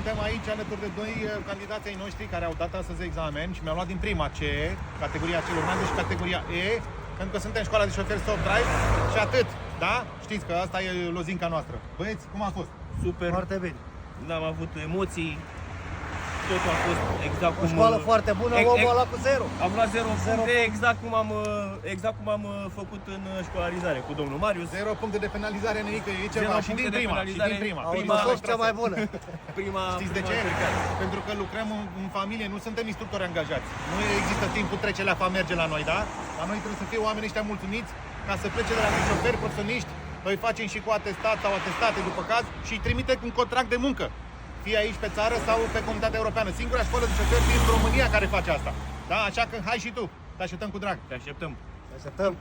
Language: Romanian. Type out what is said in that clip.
Suntem aici alături de doi candidați ai noștri care au dat astăzi examen și mi-au luat din prima C, categoria celor mai și categoria E, pentru că suntem școala de șoferi Stop Drive și atât, da? Știți că asta e lozinca noastră. Băieți, cum a fost? Super. Foarte bine. N-am avut emoții. Totul a fost exact O cum... școală foarte bună, omul a luat cu 0. Am luat 0 puncte, exact cum am făcut în școlarizare cu domnul Marius. 0 puncte de penalizare, nimică, e ceva. Zero Și din puncte de prima, și penalizare. din prima. Prima a fost cea mai bună. Știți de ce? Pentru că lucrăm în familie, nu suntem instructori angajați. Nu există timpul trece la fa merge la noi, da? La noi trebuie să fie oamenii ăștia mulțumiți ca să plece de la șoferi profesioniști. Noi facem și cu atestat sau atestate după caz și îi trimite un contract de muncă. Fie aici pe țară sau pe Comunitatea Europeană. Singura școală de șoferi din România care face asta. Da? Așa că hai și tu. Te așteptăm cu drag. Te așteptăm. Așteptăm.